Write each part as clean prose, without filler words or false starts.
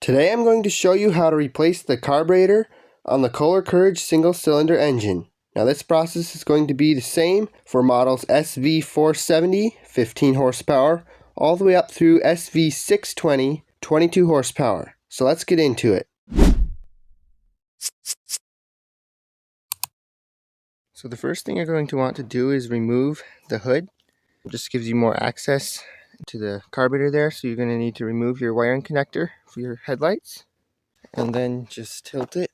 Today I'm going to show you how to replace the carburetor on the Kohler Courage single-cylinder engine. Now this process is going to be the same for models SV470, 15 horsepower, all the way up through SV620, 22 horsepower. So let's get into it. So the first thing you're going to want to do is remove the hood. It just gives you more access to the carburetor there, so you're going to need to remove your wiring connector for your headlights. And then just tilt it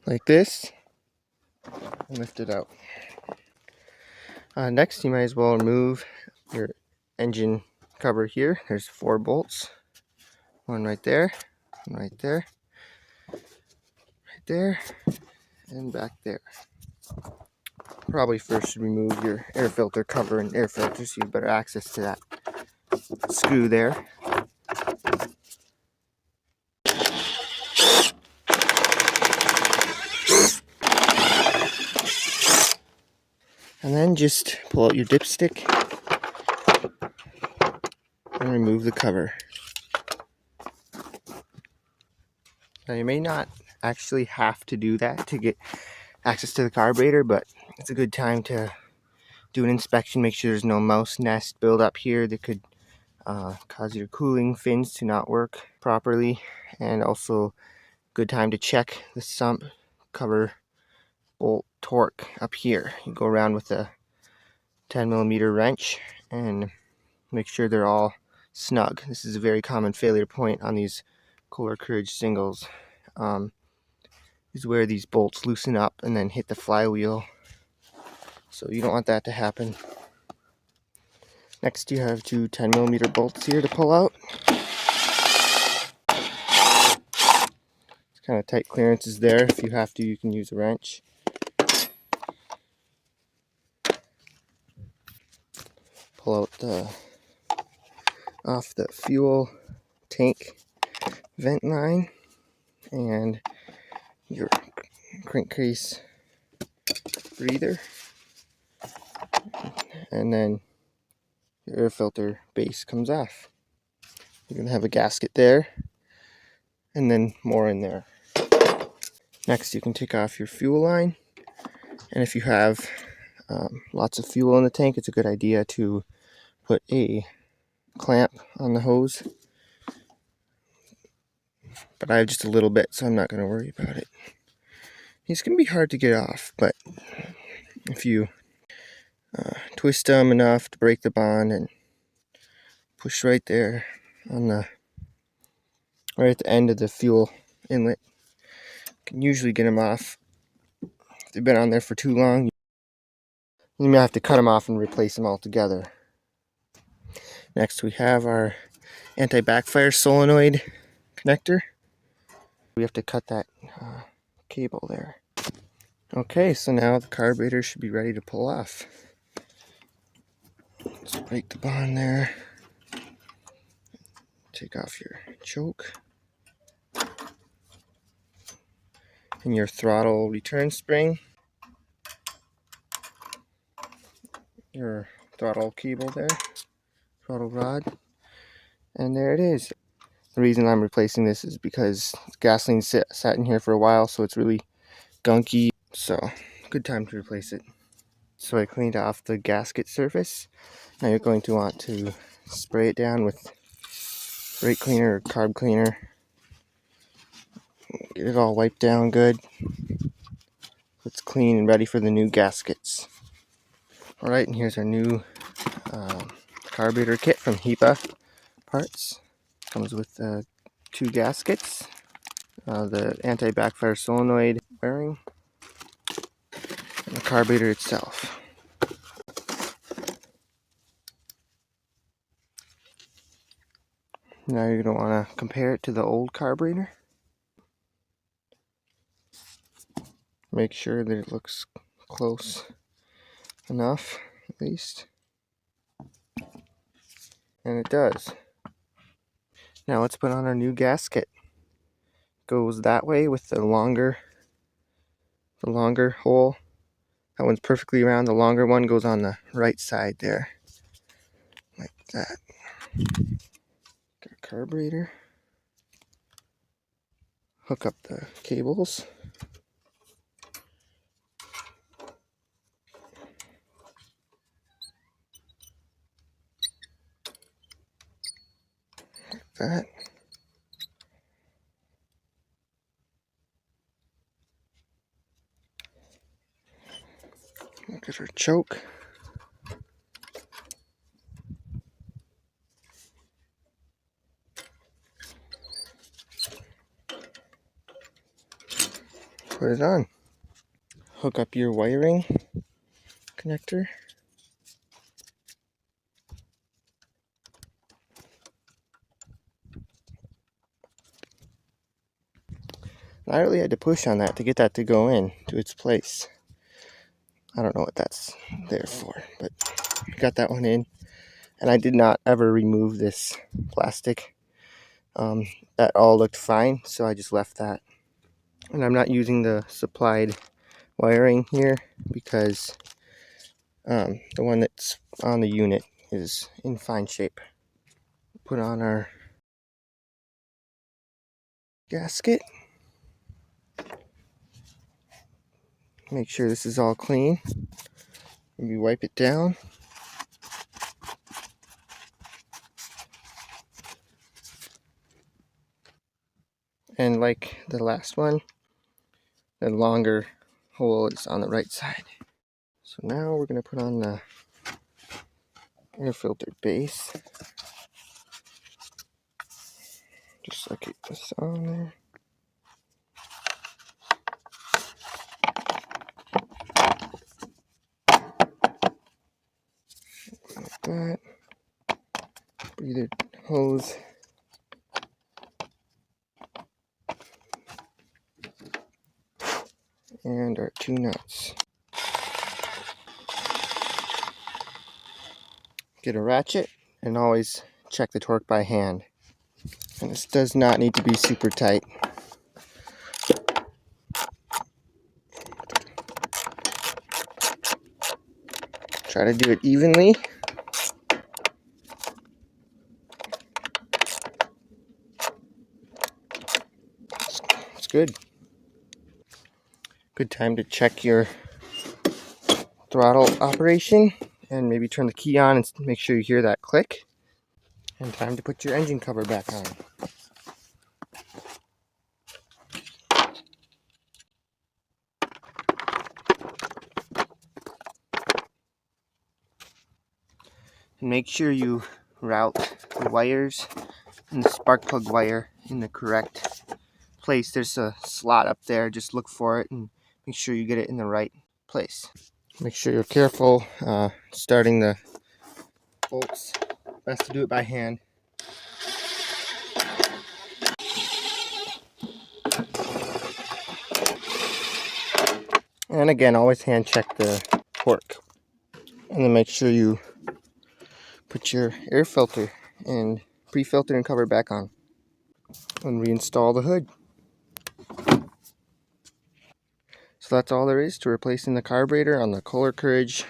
like this and lift it out. Next, you might as well remove your engine cover here. There's 4 bolts. One right there, one right there, right there, and back there. Probably first should remove your air filter cover and air filter so you have better access to that screw there. And then just pull out your dipstick and remove the cover. Now you may not actually have to do that to get access to the carburetor, but it's a good time to do an inspection, make sure there's no mouse nest build up here that could cause your cooling fins to not work properly, and also good time to check the sump cover bolt torque up here. You go around with a 10mm wrench and make sure they're all snug. This is a very common failure point on these Kohler Courage singles. Is where these bolts loosen up and then hit the flywheel. So you don't want that to happen. Next, you have 2 10mm bolts here to pull out. It's kind of tight clearances there. If you have to, you can use a wrench. Pull out off the fuel tank vent line and your crankcase breather, and then your air filter base comes off. You're going to have a gasket there and then more in there. Next, you can take off your fuel line, and if you have lots of fuel in the tank, it's a good idea to put a clamp on the hose, but I have just a little bit, so I'm not going to worry about it. It's going to be hard to get off, but if you twist them enough to break the bond and push right there on right at the end of the fuel inlet, you can usually get them off. If they've been on there for too long, you may have to cut them off and replace them altogether. Next, we have our anti-backfire solenoid connector. We have to cut that cable there. Okay, so now the carburetor should be ready to pull off. Let's break the bond there. Take off your choke and your throttle return spring. Your throttle cable there, throttle rod, and there it is. The reason I'm replacing this is because gasoline sat in here for a while, so it's really gunky, so good time to replace it. So I cleaned off the gasket surface. Now you're going to want to spray it down with brake cleaner or carb cleaner. Get it all wiped down good. It's clean and ready for the new gaskets. Alright, and here's our new carburetor kit from 𝗟𝗞𝗘 parts. Comes with 2 gaskets, the anti-backfire solenoid bearing, and the carburetor itself. Now you're going to want to compare it to the old carburetor. Make sure that it looks close enough, at least. And it does. Now let's put on our new gasket. Goes that way with the longer hole. That one's perfectly round. The longer one goes on the right side there, like that. Got a carburetor. hook up the cables. Like that. Look at our choke. Put it on. Hook up your wiring connector. I really had to push on that to get that to go in to its place. I don't know what that's there for, but got that one in. And I did not ever remove this plastic. That all looked fine, so I just left that. And I'm not using the supplied wiring here because the one that's on the unit is in fine shape. Put on our gasket. Make sure this is all clean. Maybe wipe it down. And like the last one, the longer hole is on the right side. So now we're going to put on the air filter base. Just like this on there. Like that. Breather hose. And our 2 nuts. Get a ratchet and always check the torque by hand. And this does not need to be super tight. Try to do it evenly. It's good. Good time to check your throttle operation and maybe turn the key on and make sure you hear that click. And time to put your engine cover back on. And make sure you route the wires and the spark plug wire in the correct place. There's a slot up there. Just look for it and make sure you get it in the right place. Make sure you're careful starting the bolts. Best to do it by hand. And again, always hand check the torque. And then make sure you put your air filter and pre-filter and cover back on. And reinstall the hood. So that's all there is to replacing the carburetor on the Kohler Courage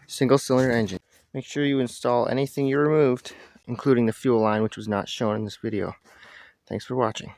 single-cylinder engine. Make sure you install anything you removed, including the fuel line, which was not shown in this video. Thanks for watching.